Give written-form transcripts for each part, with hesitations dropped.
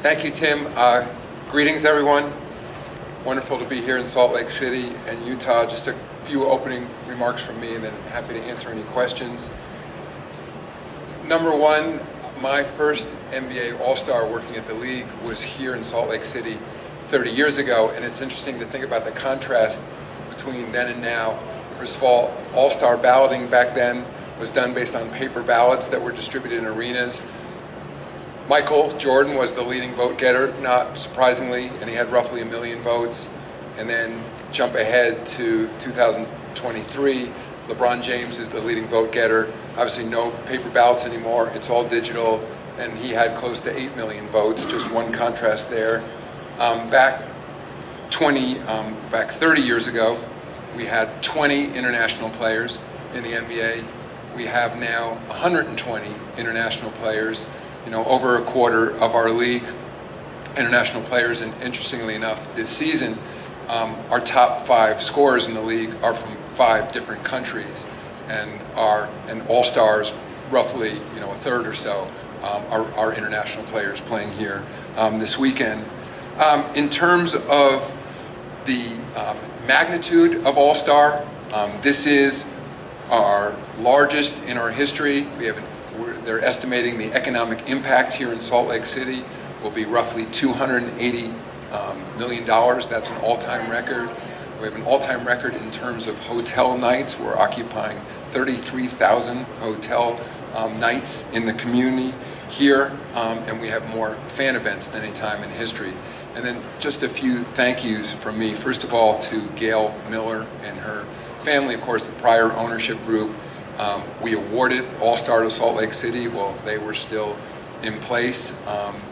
Thank you, Tim. Greetings, everyone. Wonderful to be here in Salt Lake City and Utah. Just a few opening remarks from me, and then happy to answer any questions. Number one, my first NBA All-Star working at the league was here in Salt Lake City 30 years ago, and it's interesting to think about the contrast between then and now. First of all, All-Star balloting back then was done based on paper ballots that were distributed in arenas. Michael Jordan was the leading vote getter, not surprisingly, and he had roughly 1 million votes. And then jump ahead to 2023, LeBron James is the leading vote getter. Obviously no paper ballots anymore, it's all digital, and he had close to 8 million votes, just one contrast there. Back 30 years ago, we had 20 international players in the NBA. We have now 120 international players. Over a quarter of our league, international players, and interestingly enough, this season, our top 5 scorers in the league are from 5 different countries, and All-Stars, roughly, a third or so, are international players playing here this weekend. In terms of the magnitude of All-Star, this is our largest in our history. They're estimating the economic impact here in Salt Lake City will be roughly $280 million. That's an all-time record. We have an all-time record in terms of hotel nights. We're occupying 33,000 hotel nights in the community here, and we have more fan events than any time in history. And then just a few thank yous from me. First of all, to Gail Miller and her family, of course, the prior ownership group. We awarded All-Star to Salt Lake City while they were still in place.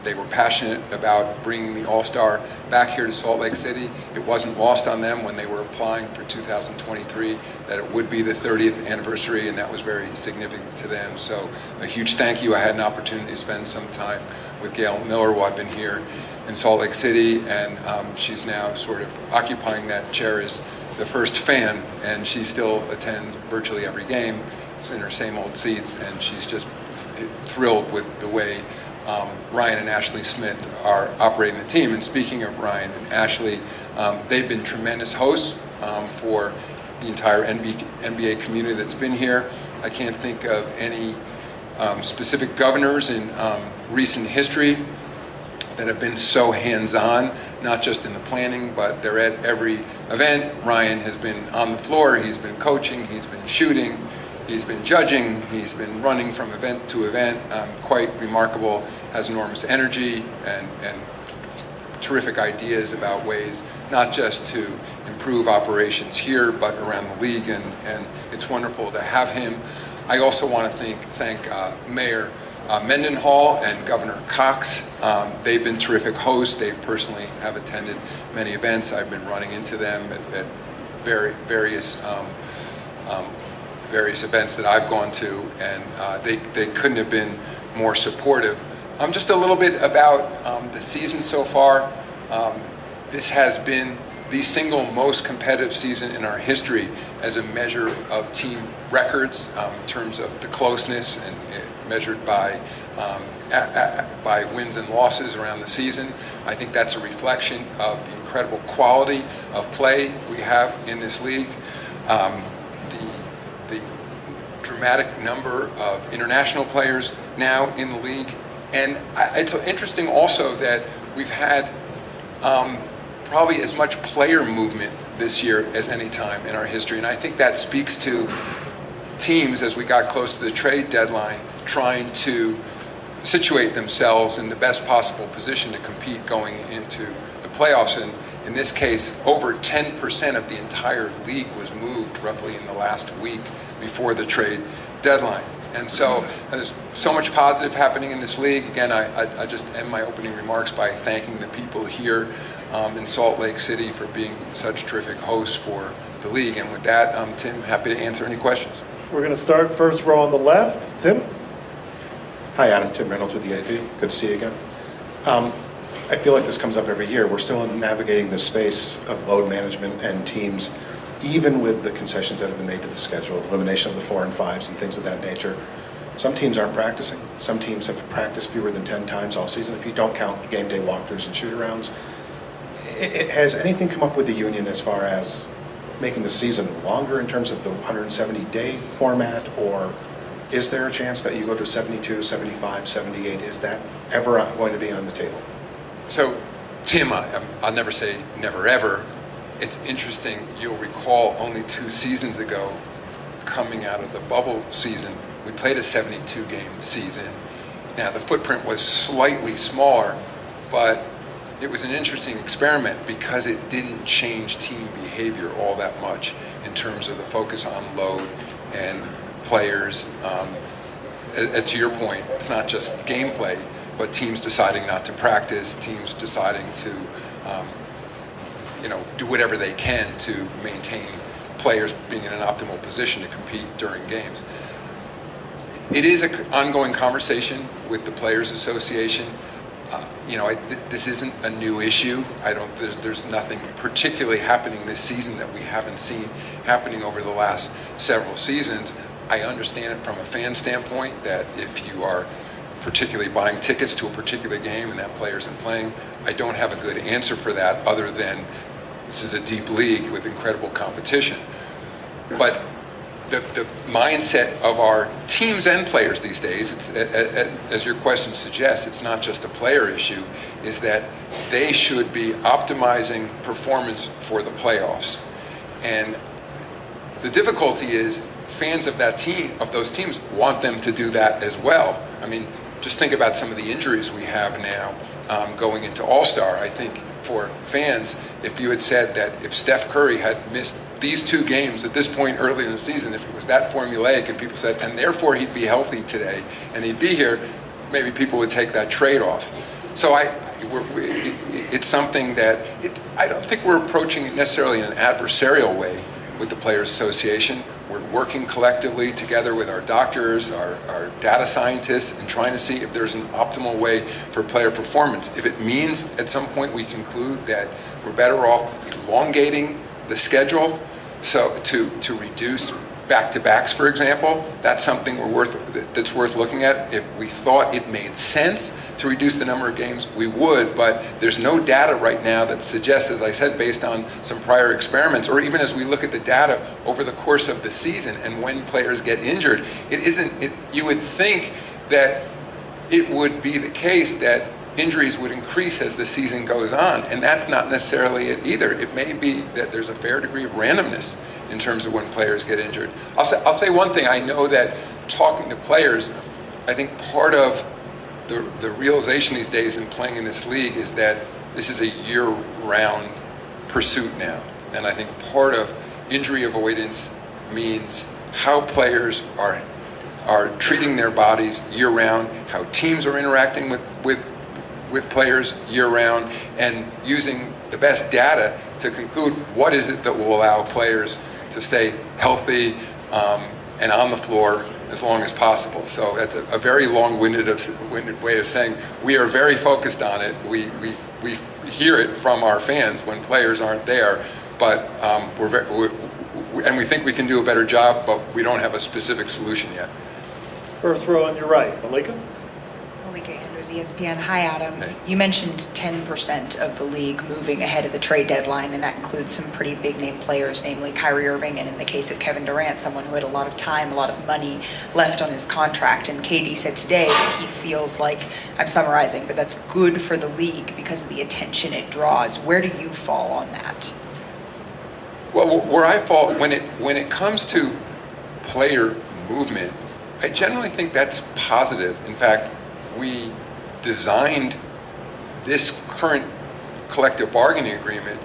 They were passionate about bringing the All-Star back here to Salt Lake City. It wasn't lost on them when they were applying for 2023 that it would be the 30th anniversary, and that was very significant to them. So a huge thank you. I had an opportunity to spend some time with Gail Miller while I've been here in Salt Lake City, and she's now sort of occupying that chair as the first fan, and she still attends virtually every game. She's in her same old seats, and she's just thrilled with the way Ryan and Ashley Smith are operating the team. And speaking of Ryan and Ashley, they've been tremendous hosts for the entire NBA community that's been here. I can't think of any specific governors in recent history that have been so hands-on, not just in the planning, but they're at every event. Ryan has been on the floor, he's been coaching, he's been shooting, he's been judging, he's been running from event to event. Quite remarkable, has enormous energy and terrific ideas about ways not just to improve operations here, but around the league, and it's wonderful to have him. I also want to thank Mayor Mendenhall and Governor Cox. They've been terrific hosts. They personally have attended many events. I've been running into them at various events that I've gone to, and they couldn't have been more supportive. Just a little bit about the season so far. This has been the single most competitive season in our history as a measure of team records in terms of the closeness and measured by wins and losses around the season. I think that's a reflection of the incredible quality of play we have in this league. The dramatic number of international players now in the league. And it's interesting also that we've had probably as much player movement this year as any time in our history. And I think that speaks to teams, as we got close to the trade deadline, trying to situate themselves in the best possible position to compete going into the playoffs. And in this case, over 10% of the entire league was moved roughly in the last week before the trade deadline. And so there's so much positive happening in this league. Again, I just end my opening remarks by thanking the people here in Salt Lake City for being such terrific hosts for the league. And with that, Tim, happy to answer any questions. We're going to start first row on the left. Tim? Hi, Adam. Tim Reynolds with the AP. Good to see you again. I feel like this comes up every year. We're still navigating the space of load management and teams, even with the concessions that have been made to the schedule, the elimination of the 4 and 5s and things of that nature. Some teams aren't practicing. Some teams have practiced fewer than 10 times all season, if you don't count game day walkthroughs and shoot-arounds. Has anything come up with the union as far as making the season longer in terms of the 170-day format, or is there a chance that you go to 72, 75, 78? Is that ever going to be on the table? So, Tim, I'll never say never ever. It's interesting, you'll recall only 2 seasons ago, coming out of the bubble season, we played a 72-game season. Now, the footprint was slightly smaller, but it was an interesting experiment because it didn't change team behavior all that much in terms of the focus on load and players. To your point, it's not just gameplay, but teams deciding not to practice, teams deciding to do whatever they can to maintain players being in an optimal position to compete during games. It is an ongoing conversation with the Players Association. This isn't a new issue. There's nothing particularly happening this season that we haven't seen happening over the last several seasons. I understand it from a fan standpoint that if you are particularly buying tickets to a particular game and that player isn't playing, I don't have a good answer for that other than this is a deep league with incredible competition. But the mindset of our teams and players these days, it's, as your question suggests, it's not just a player issue, is that they should be optimizing performance for the playoffs. And the difficulty is fans of that team, of those teams, want them to do that as well. I mean, just think about some of the injuries we have now going into AllStar. I think for fans, if you had said that if Steph Curry had missed these 2 games at this point early in the season, if it was that formulaic and people said, and therefore he'd be healthy today and he'd be here, maybe people would take that trade-off. So it's something that I don't think we're approaching it necessarily in an adversarial way with the Players Association. We're working collectively together with our doctors, our data scientists, and trying to see if there's an optimal way for player performance. If it means at some point we conclude that we're better off elongating the schedule, so to reduce back-to-backs, for example, that's something that's worth looking at. If we thought it made sense to reduce the number of games, we would, but there's no data right now that suggests, as I said, based on some prior experiments, or even as we look at the data over the course of the season and when players get injured, you would think that it would be the case that injuries would increase as the season goes on, and that's not necessarily it either. It may be that there's a fair degree of randomness in terms of when players get injured. I'll say one thing. I know that talking to players, I think part of the realization these days in playing in this league is that this is a year-round pursuit now, and I think part of injury avoidance means how players are treating their bodies year-round, how teams are interacting with players year-round, and using the best data to conclude what is it that will allow players to stay healthy and on the floor as long as possible. So that's a very long-winded way of saying we are very focused on it. We hear it from our fans when players aren't there, but and we think we can do a better job, but we don't have a specific solution yet. First row on your right, Malika. Malika Andrews, ESPN. Hi, Adam. Hey. You mentioned 10% of the league moving ahead of the trade deadline, and that includes some pretty big-name players, namely Kyrie Irving, and in the case of Kevin Durant, someone who had a lot of time, a lot of money left on his contract. And KD said today that he feels like, I'm summarizing, but that's good for the league because of the attention it draws. Where do you fall on that? Well, where I fall, when it comes to player movement, I generally think that's positive. In fact, we designed this current collective bargaining agreement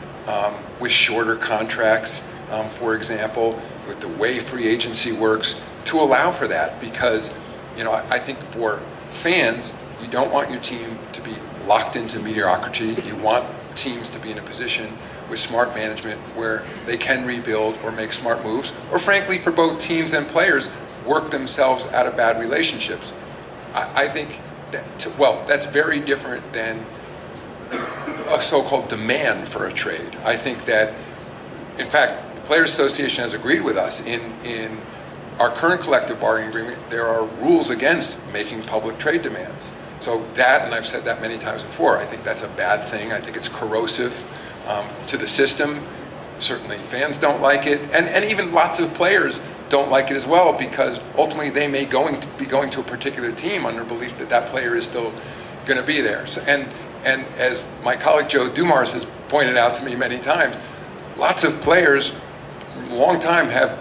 with shorter contracts, for example, with the way free agency works, to allow for that. Because, I think for fans, you don't want your team to be locked into mediocrity. You want teams to be in a position with smart management where they can rebuild or make smart moves, or frankly, for both teams and players, work themselves out of bad relationships. I think that's very different than a so-called demand for a trade. I think that, in fact, the Players Association has agreed with us in our current collective bargaining agreement, there are rules against making public trade demands. So that, and I've said that many times before, I think that's a bad thing. I think it's corrosive to the system. Certainly fans don't like it, and even lots of players don't like it as well, because ultimately they may be going to a particular team under belief that that player is still going to be there. So, and as my colleague Joe Dumars has pointed out to me many times, lots of players, a long time, have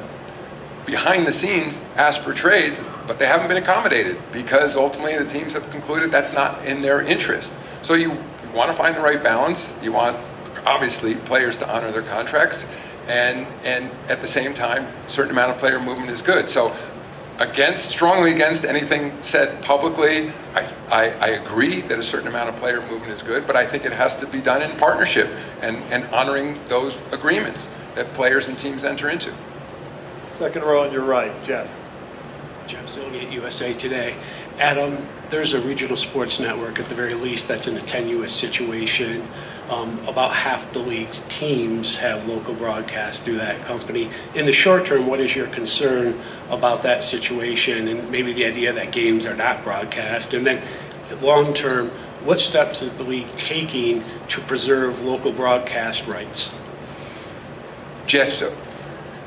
behind the scenes asked for trades, but they haven't been accommodated because ultimately the teams have concluded that's not in their interest. So you want to find the right balance. You want, obviously, players to honor their contracts, and at the same time, a certain amount of player movement is good. So strongly against anything said publicly, I agree that a certain amount of player movement is good, but I think it has to be done in partnership and honoring those agreements that players and teams enter into. Second row on your right, Jeff. Jeff Zilgate, USA Today. Adam, there's a regional sports network at the very least that's in a tenuous situation. About half the league's teams have local broadcasts through that company. In the short term, what is your concern about that situation and maybe the idea that games are not broadcast? And then long term, what steps is the league taking to preserve local broadcast rights? Jeff, so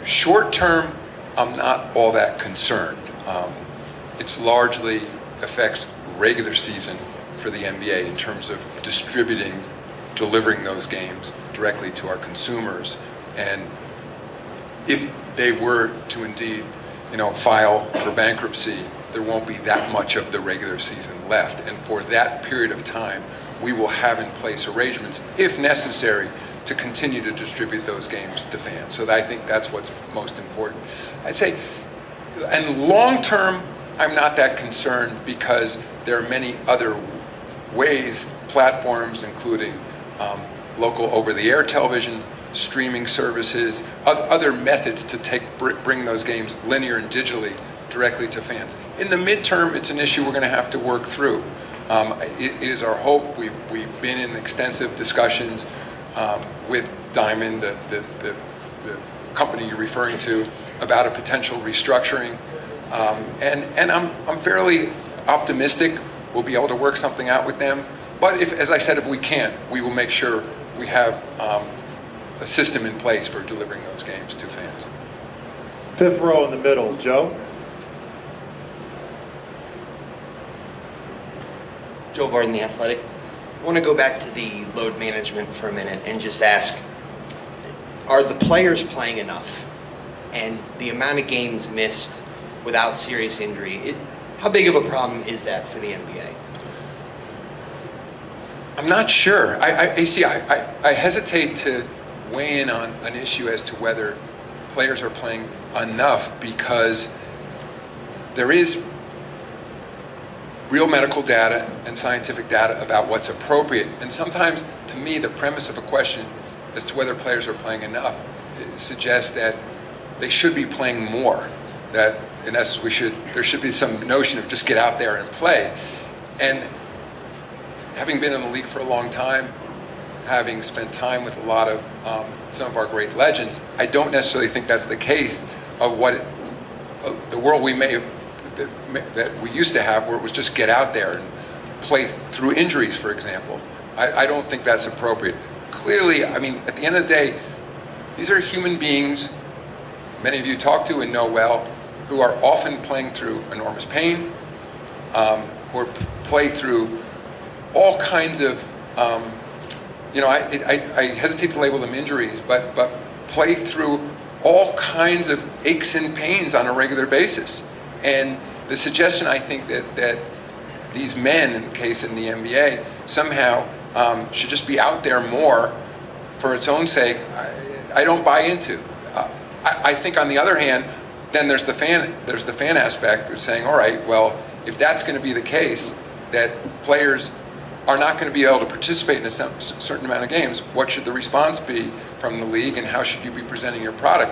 short term, I'm not all that concerned. It's largely affects regular season for the NBA in terms of delivering those games directly to our consumers. And if they were to indeed, file for bankruptcy, there won't be that much of the regular season left. And for that period of time, we will have in place arrangements, if necessary, to continue to distribute those games to fans. So I think that's what's most important. I'd say, and long term, I'm not that concerned because there are many other ways, platforms, including local over-the-air television, streaming services, other methods to bring those games linear and digitally directly to fans. In the midterm, it's an issue we're going to have to work through. It is our hope. We've been in extensive discussions with Diamond, the company you're referring to, about a potential restructuring. And I'm fairly optimistic we'll be able to work something out with them. But as I said, if we can't, we will make sure we have a system in place for delivering those games to fans. Fifth row in the middle, Joe. Joe Varden, The Athletic. I want to go back to the load management for a minute and just ask, are the players playing enough? And the amount of games missed without serious injury, how big of a problem is that for the NBA? I'm not sure. I hesitate to weigh in on an issue as to whether players are playing enough, because there is real medical data and scientific data about what's appropriate. And sometimes, to me, the premise of a question as to whether players are playing enough suggests that they should be playing more. That, in essence, there should be some notion of just get out there and play. And having been in the league for a long time, having spent time with a lot of some of our great legends, I don't necessarily think that's the case of the world that we used to have, where it was just get out there and play through injuries, for example. I don't think that's appropriate. Clearly, I mean, at the end of the day, these are human beings, many of you talk to and know well, who are often playing through enormous pain, or play through all kinds of, I hesitate to label them injuries, but play through all kinds of aches and pains on a regular basis. And the suggestion, I think, that these men, in the case in the NBA, somehow should just be out there more for its own sake, I don't buy into. I think, on the other hand, then there's the fan aspect of saying, all right, well, if that's going to be the case, that players are not going to be able to participate in a certain amount of games, what should the response be from the league, and how should you be presenting your product?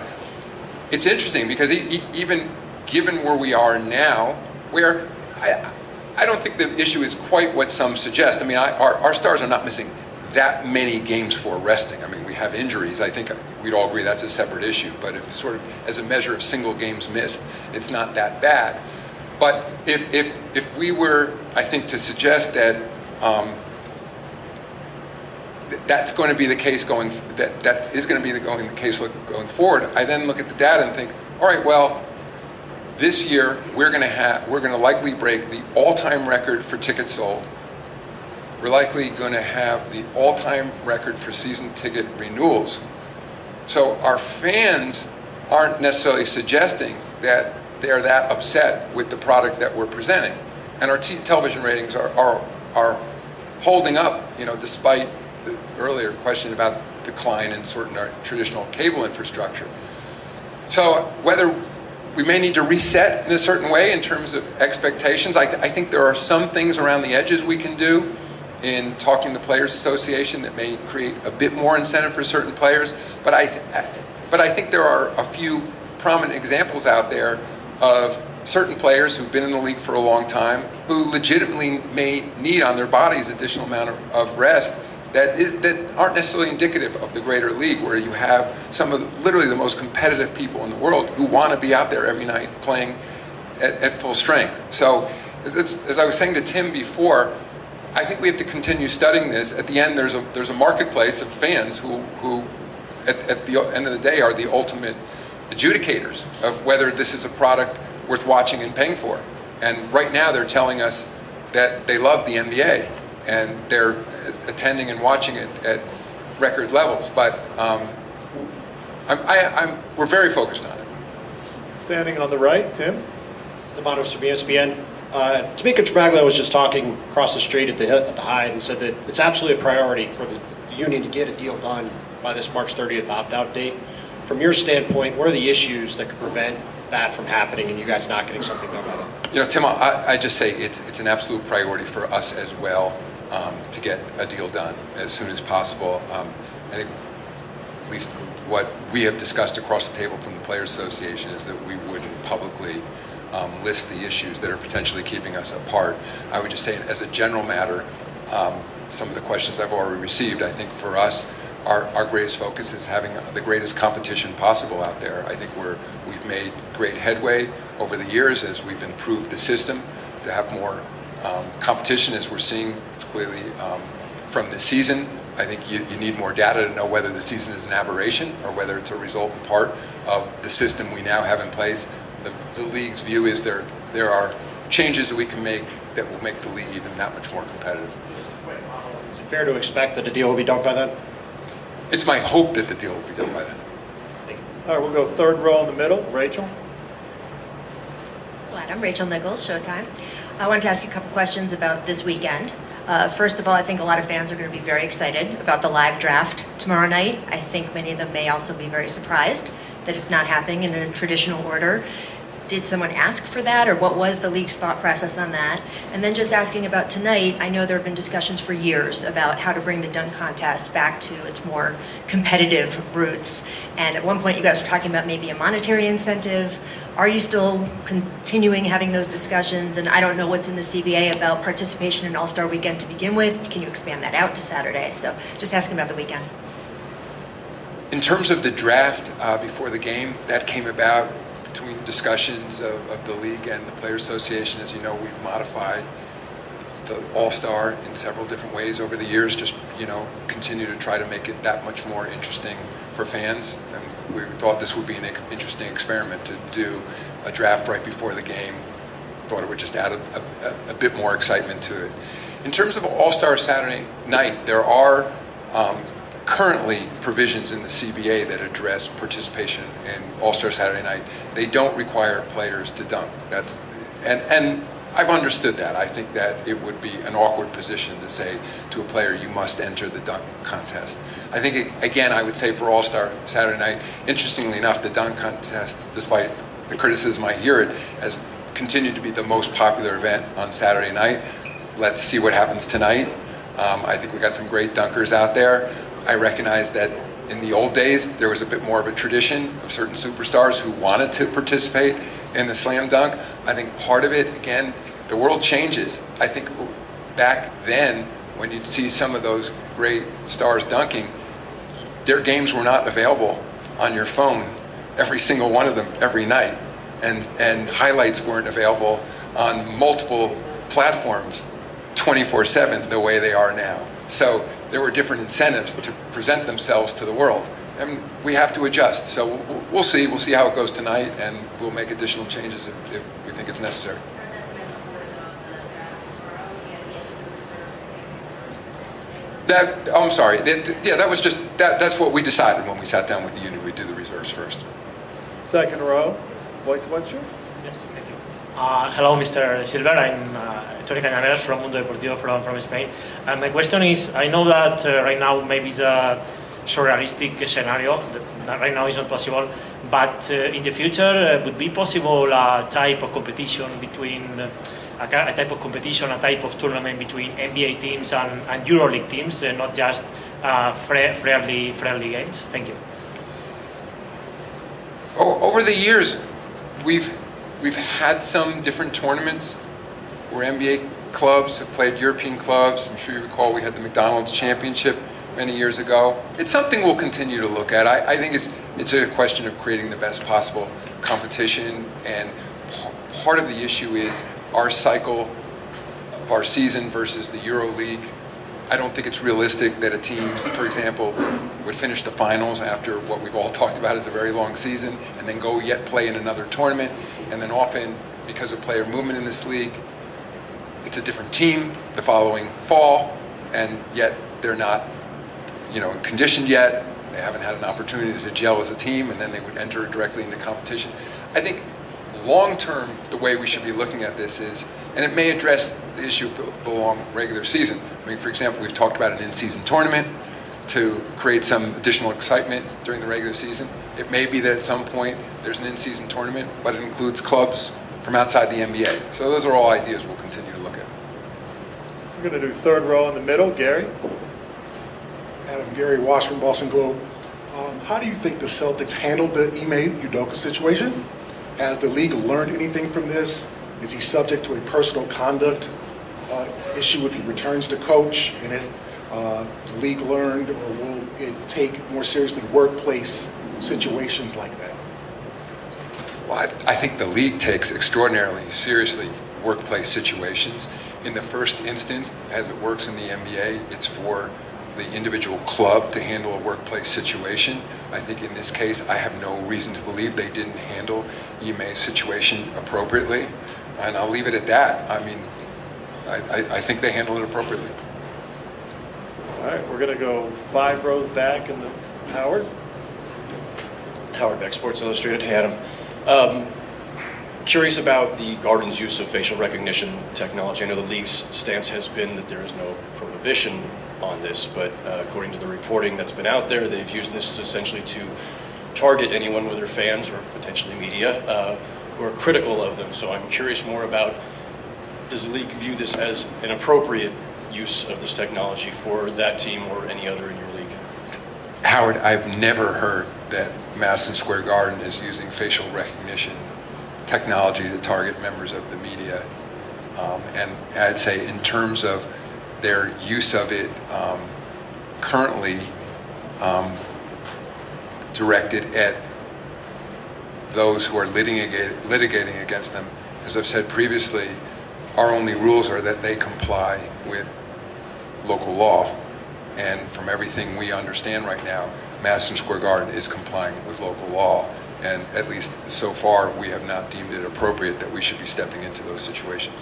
It's interesting because even given where we are now, where I don't think the issue is quite what some suggest. I mean, our stars are not missing that many games for resting. I mean, we have injuries. I think we'd all agree that's a separate issue. But if sort of as a measure of single games missed, it's not that bad. But if we were, I think, to suggest that that's going to be the case that is going to be the case going forward, I then look at the data and think, all right, well, this year we're going to likely break the all-time record for tickets sold. We're likely going to have the all-time record for season ticket renewals. So our fans aren't necessarily suggesting that they're that upset with the product that we're presenting. And our television ratings are holding up, despite the earlier question about decline in certain traditional cable infrastructure. So whether we may need to reset in a certain way in terms of expectations, I think there are some things around the edges we can do in talking to the Players Association that may create a bit more incentive for certain players. But I think there are a few prominent examples out there of certain players who've been in the league for a long time, who legitimately may need on their bodies additional amount of rest that aren't necessarily indicative of the greater league, where you have some of literally the most competitive people in the world who want to be out there every night playing at full strength. So as I was saying to Tim before, I think we have to continue studying this. At the end, there's a marketplace of fans who at the end of the day are the ultimate adjudicators of whether this is a product worth watching and paying for. And right now they're telling us that they love the NBA and they're attending and watching it at record levels. But we're very focused on it. Standing on the right, Tim. D'Amato from ESPN. Tamika Trabaglia was just talking across the street at the Hyde and said that it's absolutely a priority for the union to get a deal done by this March 30th opt-out date. From your standpoint, what are the issues that could prevent that from happening and you guys not getting something done by then? Tim, I just say it's an absolute priority for us as well to get a deal done as soon as possible. I think at least what we have discussed across the table from the Players Association is that we wouldn't publicly list the issues that are potentially keeping us apart. I would just say, as a general matter, some of the questions I've already received, I think for us, our greatest focus is having the greatest competition possible out there. I think we've made great headway over the years as we've improved the system to have more competition, as we're seeing clearly from this season. I think you need more data to know whether the season is an aberration or whether it's a result in part of the system we now have in place. The league's view is there are changes that we can make that will make the league even that much more competitive. Is it fair to expect that a deal will be done by then? It's my hope that the deal will be done by then. All right, we'll go third row in the middle. Rachel. Glad. I'm Rachel Nichols, Showtime. I wanted to ask you a couple questions about this weekend. First of all, I think a lot of fans are going to be very excited about the live draft tomorrow night. I think many of them may also be very surprised that it's not happening in a traditional order. Did someone ask for that, or what was the league's thought process on that? And then just asking about tonight, I know there have been discussions for years about how to bring the dunk contest back to its more competitive roots. And at one point you guys were talking about maybe a monetary incentive. Are you still continuing having those discussions? And I don't know what's in the CBA about participation in AllStar Weekend to begin with. Can you expand that out to Saturday? So just asking about the weekend. In terms of the draft before the game, that came about between discussions of the league and the Players Association. As you know, we've modified the All-Star in several different ways over the years, just continue to try to make it that much more interesting for fans. And we thought this would be an interesting experiment to do a draft right before the game. Thought it would just add a bit more excitement to it. In terms of All-Star Saturday night, there are currently provisions in the CBA that address participation in All-Star Saturday night. They don't require players to dunk. And I've understood that. I think that it would be an awkward position to say to a player, you must enter the dunk contest. I think, again, I would say for All-Star Saturday night, interestingly enough, the dunk contest, despite the criticism I hear it, has continued to be the most popular event on Saturday night. Let's see what happens tonight. I think we got some great dunkers out there. I recognize that in the old days, there was a bit more of a tradition of certain superstars who wanted to participate in the slam dunk. I think part of it, again, the world changes. I think back then, when you'd see some of those great stars dunking, their games were not available on your phone, every single one of them, every night. And highlights weren't available on multiple platforms 24/7 the way they are now. So there were different incentives to present themselves to the world. And we have to adjust. So we'll see. We'll see how it goes tonight, and we'll make additional changes if we think it's necessary. I'm sorry. Yeah, that was just, that's what we decided when we sat down with the union. We'd do the reserves first. Second row, white sweatshirt. Yes, thank you. Hello, Mr. Silver. I'm Tony Cañaveras from Mundo Deportivo from Spain. And my question is, I know that right now maybe it's a surrealistic scenario, that right now is not possible, but in the future would be possible a type of competition between, a type of tournament between NBA teams and EuroLeague teams, not just friendly games? Thank you. Over the years, we've had some different tournaments where NBA clubs have played European clubs. I'm sure you recall we had the McDonald's Championship many years ago. It's something we'll continue to look at. I think it's a question of creating the best possible competition, and part of the issue is our cycle of our season versus the EuroLeague. I don't think it's realistic that a team, for example, would finish the finals after what we've all talked about as a very long season and then go yet play in another tournament. And then often, because of player movement in this league, it's a different team the following fall, and yet they're not, conditioned yet. They haven't had an opportunity to gel as a team, and then they would enter directly into competition. I think long term, the way we should be looking at this is, and it may address the issue of the long regular season. I mean, for example, we've talked about an in-season tournament to create some additional excitement during the regular season. It may be that at some point there's an in-season tournament, but it includes clubs from outside the NBA. So those are all ideas we'll continue to look at. We're going to do third row in the middle. Gary? Adam, Gary Wash from Boston Globe. How do you think the Celtics handled the Ime Udoka situation? Has the league learned anything from this? Is he subject to a personal conduct issue if he returns to coach? And has the league learned, or will it take more seriously workplace situations like that? Well, I think the league takes extraordinarily seriously workplace situations. In the first instance, as it works in the NBA, it's for the individual club to handle a workplace situation. I think in this case, I have no reason to believe they didn't handle Ime's situation appropriately, and I'll leave it at that. I mean, I think they handled it appropriately. All right, we're going to go 5 rows back in the Howard. Howard Beck, Sports Illustrated. Hey, Adam. Curious about the Garden's use of facial recognition technology. I know the league's stance has been that there is no prohibition on this, but according to the reporting that's been out there, they've used this essentially to target anyone, whether fans or potentially media, who are critical of them. So I'm curious more about, does the league view this as an appropriate use of this technology for that team or any other in your league? Howard, I've never heard that Madison Square Garden is using facial recognition technology to target members of the media. And I'd say in terms of their use of it currently directed at those who are litigating against them, as I've said previously, our only rules are that they comply with local law. And from everything we understand right now, Madison Square Garden is complying with local law. And at least so far, we have not deemed it appropriate that we should be stepping into those situations.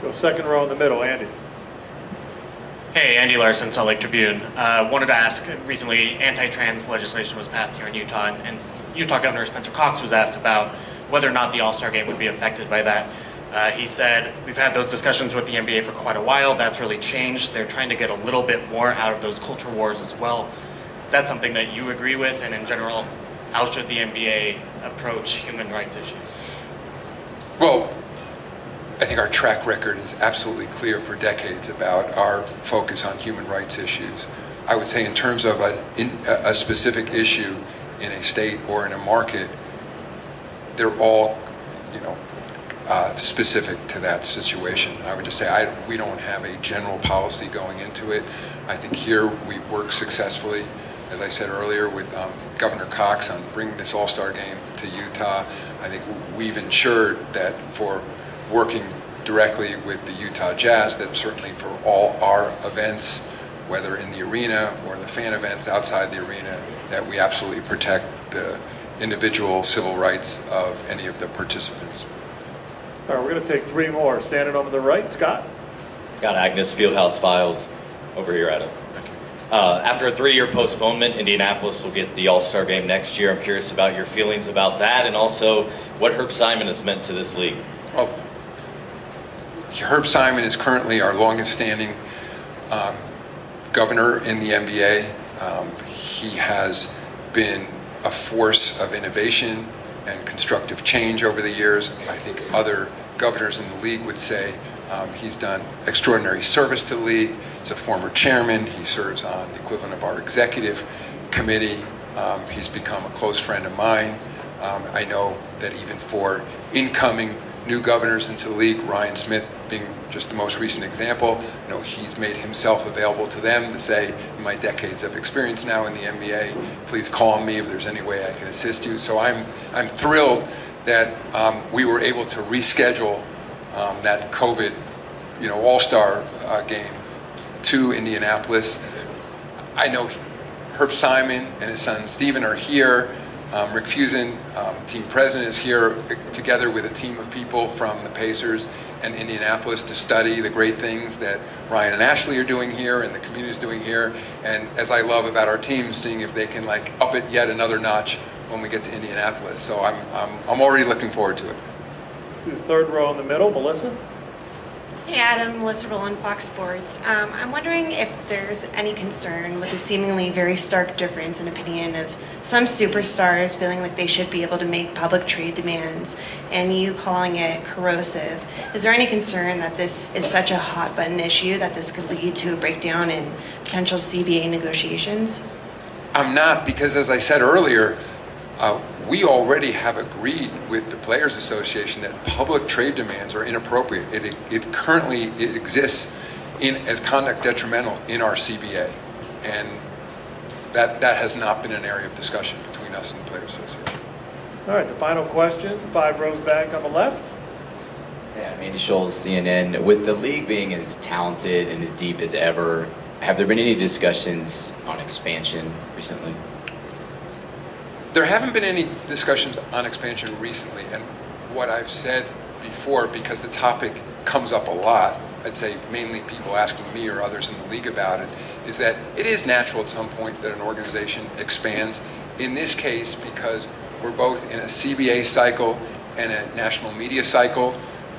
Go second row in the middle, Andy. Hey, Andy Larson, Salt Lake Tribune. Wanted to ask, recently anti-trans legislation was passed here in Utah, and Utah Governor Spencer Cox was asked about whether or not the All-Star Game would be affected by that. He said, we've had those discussions with the NBA for quite a while. That's really changed. They're trying to get a little bit more out of those culture wars as well. Is that something that you agree with? And in general, how should the NBA approach human rights issues? Well, I think our track record is absolutely clear for decades about our focus on human rights issues. I would say in terms of a specific issue in a state or in a market, they're all, specific to that situation. I would just say we don't have a general policy going into it. I think here we work successfully, as I said earlier, with Governor Cox on bringing this All-Star game to Utah. I think we've ensured that for working directly with the Utah Jazz, that certainly for all our events, whether in the arena or the fan events outside the arena, that we absolutely protect the individual civil rights of any of the participants. All right, we're going to take 3 more. Standing over the right, Scott. Got Agnes Fieldhouse Files over here, Adam. Thank you. After a 3-year postponement, Indianapolis will get the All-Star game next year. I'm curious about your feelings about that, and also what Herb Simon has meant to this league. Well, Herb Simon is currently our longest-standing governor in the NBA. He has been a force of innovation and constructive change over the years. I think other governors in the league would say he's done extraordinary service to the league. He's a former chairman. He serves on the equivalent of our executive committee. He's become a close friend of mine. I know that even for incoming new governors into the league, Ryan Smith being just the most recent example, he's made himself available to them to say, in my decades of experience now in the NBA, please call me if there's any way I can assist you. So I'm thrilled that we were able to reschedule that COVID, All-Star game to Indianapolis. I know Herb Simon and his son Stephen are here. Rick Fuson, team president, is here together with a team of people from the Pacers and Indianapolis to study the great things that Ryan and Ashley are doing here and the community is doing here. And as I love about our team, seeing if they can up it yet another notch when we get to Indianapolis. So I'm already looking forward to it. To the 3rd row in the middle, Melissa. Hey Adam, Melissa Rowland, Fox Sports. I'm wondering if there's any concern with the seemingly very stark difference in opinion of some superstars feeling like they should be able to make public trade demands and you calling it corrosive. Is there any concern that this is such a hot button issue that this could lead to a breakdown in potential CBA negotiations? I'm not, because as I said earlier, we already have agreed with the Players Association that public trade demands are inappropriate. It currently exists as conduct detrimental in our CBA, and that has not been an area of discussion between us and the Players Association. All right, the final question, 5 rows back on the left. Yeah, Andy Scholes, CNN. With the league being as talented and as deep as ever, have there been any discussions on expansion recently? There haven't been any discussions on expansion recently, and what I've said before, because the topic comes up a lot, I'd say mainly people asking me or others in the league about it, is that it is natural at some point that an organization expands. In this case, because we're both in a CBA cycle and a national media cycle,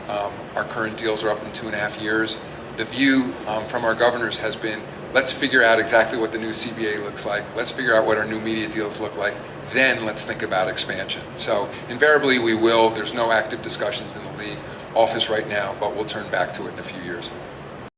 our current deals are up in 2.5 years. The view from our governors has been, let's figure out exactly what the new CBA looks like. Let's figure out what our new media deals look like. Then let's think about expansion. So invariably we will. There's no active discussions in the league office right now, but we'll turn back to it in a few years.